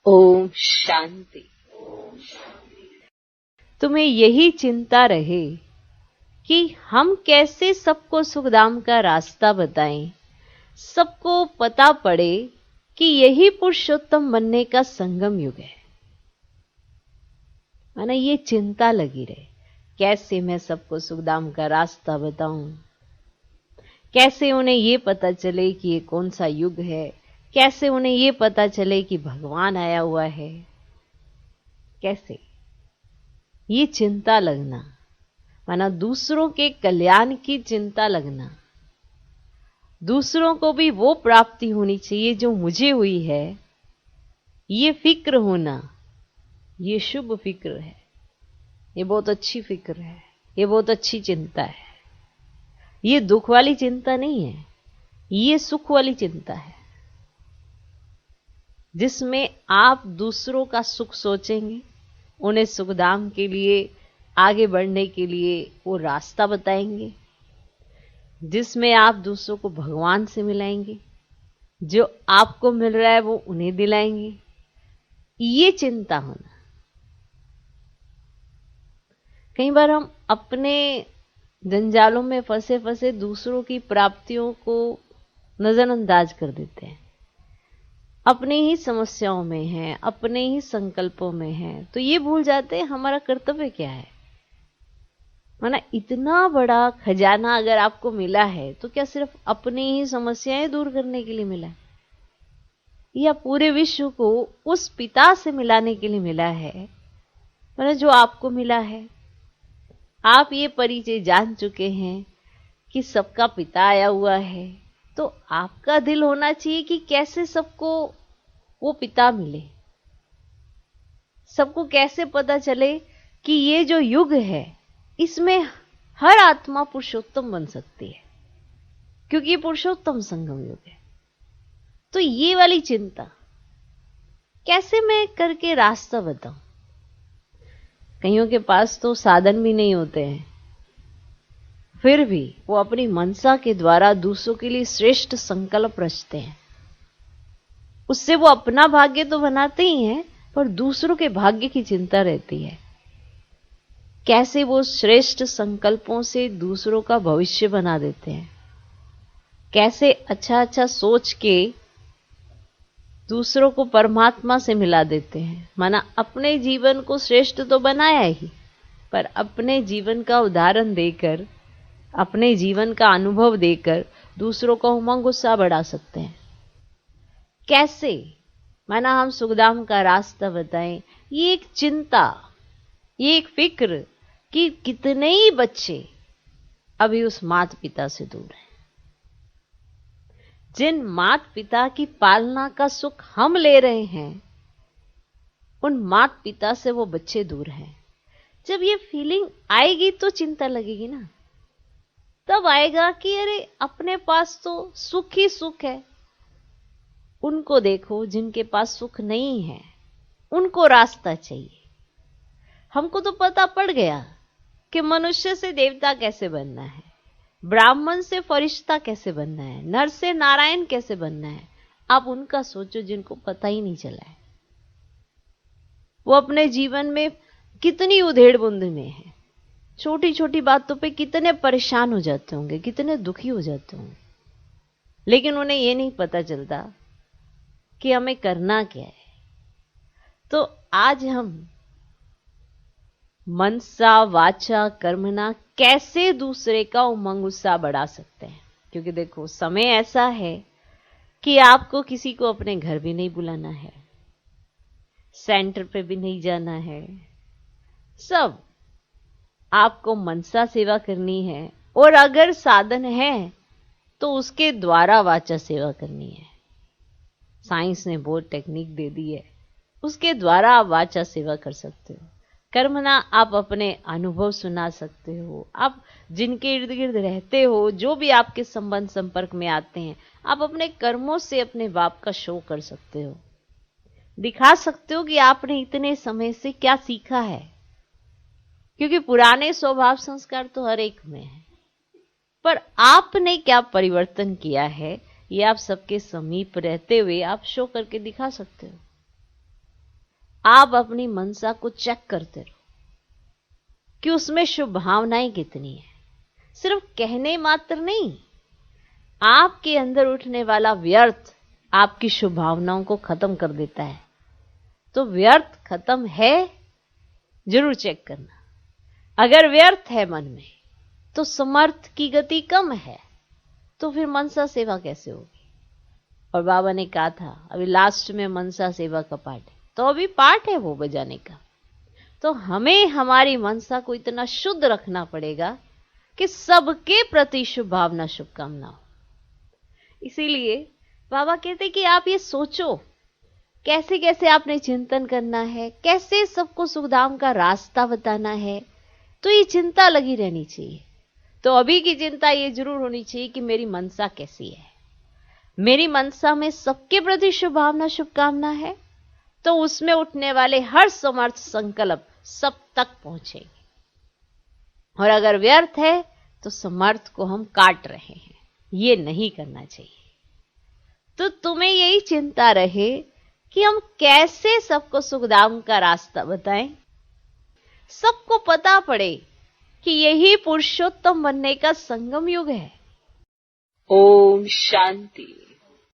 ओम शांति। तुम्हें यही चिंता रहे कि हम कैसे सबको सुखधाम का रास्ता बताएं, सबको पता पड़े कि यही पुरुषोत्तम बनने का संगम युग है। माना ये चिंता लगी रहे, कैसे मैं सबको सुखधाम का रास्ता बताऊं, कैसे उन्हें ये पता चले कि ये कौन सा युग है, कैसे उन्हें ये पता चले कि भगवान आया हुआ है। कैसे ये चिंता लगना, माना दूसरों के कल्याण की चिंता लगना, दूसरों को भी वो प्राप्ति होनी चाहिए जो मुझे हुई है, ये फिक्र होना, ये शुभ फिक्र है, ये बहुत अच्छी फिक्र है, ये बहुत अच्छी चिंता है। ये दुख वाली चिंता नहीं है, ये सुख वाली चिंता है, जिसमें आप दूसरों का सुख सोचेंगे, उन्हें सुखधाम के लिए आगे बढ़ने के लिए वो रास्ता बताएंगे, जिसमें आप दूसरों को भगवान से मिलाएंगे, जो आपको मिल रहा है वो उन्हें दिलाएंगे। ये चिंता होना। कई बार हम अपने जंजालों में फंसे फंसे दूसरों की प्राप्तियों को नजरअंदाज कर देते हैं, अपनी ही समस्याओं में हैं, अपने ही संकल्पों में हैं, तो ये भूल जाते हैं हमारा कर्तव्य क्या है। माना इतना बड़ा खजाना अगर आपको मिला है तो क्या सिर्फ अपनी ही समस्याएं दूर करने के लिए मिला है, या पूरे विश्व को उस पिता से मिलाने के लिए मिला है, माना जो आपको मिला है। आप ये परिचय जान चुके हैं कि सबका पिता आया हुआ है, तो आपका दिल होना चाहिए कि कैसे सबको वो पिता मिले, सबको कैसे पता चले कि ये जो युग है इसमें हर आत्मा पुरुषोत्तम बन सकती है, क्योंकि ये पुरुषोत्तम संगम युग है। तो ये वाली चिंता कैसे मैं करके रास्ता बताऊं। कईयों के पास तो साधन भी नहीं होते हैं, फिर भी वो अपनी मनसा के द्वारा दूसरों के लिए श्रेष्ठ संकल्प रचते हैं। उससे वो अपना भाग्य तो बनाते ही हैं, पर दूसरों के भाग्य की चिंता रहती है। कैसे वो श्रेष्ठ संकल्पों से दूसरों का भविष्य बना देते हैं, कैसे अच्छा अच्छा सोच के दूसरों को परमात्मा से मिला देते हैं। माना अपने जीवन को श्रेष्ठ तो बनाया ही, पर अपने जीवन का उदाहरण देकर, अपने जीवन का अनुभव देकर दूसरों का उमंग उत्साह बढ़ा सकते हैं। कैसे माना हम सुखधाम का रास्ता बताएं, ये एक चिंता, ये एक फिक्र कि कितने ही बच्चे अभी उस माता पिता से दूर हैं। जिन माता पिता की पालना का सुख हम ले रहे हैं, उन माता पिता से वो बच्चे दूर हैं। जब ये फीलिंग आएगी तो चिंता लगेगी ना, तब आएगा कि अरे अपने पास तो सुख ही सुख है। उनको देखो जिनके पास सुख नहीं है, उनको रास्ता चाहिए। हमको तो पता पड़ गया कि मनुष्य से देवता कैसे बनना है, ब्राह्मण से फरिश्ता कैसे बनना है, नर से नारायण कैसे बनना है। आप उनका सोचो जिनको पता ही नहीं चला है। वो अपने जीवन में कितनी उधेड़ बुंद में है, छोटी छोटी बातों पे कितने परेशान हो जाते होंगे, कितने दुखी हो जाते होंगे, लेकिन उन्हें ये नहीं पता चलता कि हमें करना क्या है। तो आज हम मनसा वाचा कर्मणा कैसे दूसरे का उमंग उत्साह बढ़ा सकते हैं। क्योंकि देखो समय ऐसा है कि आपको किसी को अपने घर भी नहीं बुलाना है, सेंटर पे भी नहीं जाना है, सब आपको मनसा सेवा करनी है, और अगर साधन है तो उसके द्वारा वाचा सेवा करनी है। साइंस ने बहुत टेक्निक दे दी है, उसके द्वारा आप वाचा सेवा कर सकते हो। कर्मणा आप अपने अनुभव सुना सकते हो, आप जिनके इर्द गिर्द रहते हो, जो भी आपके संबंध संपर्क में आते हैं, आप अपने कर्मों से अपने बाप का शो कर सकते हो, दिखा सकते हो कि आपने इतने समय से क्या सीखा है। क्योंकि पुराने स्वभाव संस्कार तो हर एक में है, पर आपने क्या परिवर्तन किया है, ये आप सबके समीप रहते हुए आप शो करके दिखा सकते हो। आप अपनी मनसा को चेक करते रहो कि उसमें शुभ भावनाएं कितनी है। सिर्फ कहने मात्र नहीं, आपके अंदर उठने वाला व्यर्थ आपकी शुभ भावनाओं को खत्म कर देता है। तो व्यर्थ खत्म है, जरूर चेक करना। अगर व्यर्थ है मन में तो समर्थ की गति कम है, तो फिर मनसा सेवा कैसे होगी। और बाबा ने कहा था अभी लास्ट में मनसा सेवा का पाठ है, तो अभी पाठ है वो बजाने का। तो हमें हमारी मनसा को इतना शुद्ध रखना पड़ेगा कि सबके प्रति शुभ भावना शुभकामना हो। इसीलिए बाबा कहते कि आप ये सोचो कैसे कैसे आपने चिंतन करना है, कैसे सबको सुखधाम का रास्ता बताना है। तो ये चिंता लगी रहनी चाहिए। तो अभी की चिंता ये जरूर होनी चाहिए कि मेरी मनसा कैसी है। मेरी मनसा में सबके प्रति शुभ भावना शुभकामना है, तो उसमें उठने वाले हर समर्थ संकल्प सब तक पहुंचेंगे। और अगर व्यर्थ है तो समर्थ को हम काट रहे हैं, ये नहीं करना चाहिए। तो तुम्हें यही चिंता रहे कि हम कैसे सबको सुखधाम का रास्ता बताएं, सबको पता पड़े कि यही पुरुषोत्तम बनने का संगम युग है। ओम शांति।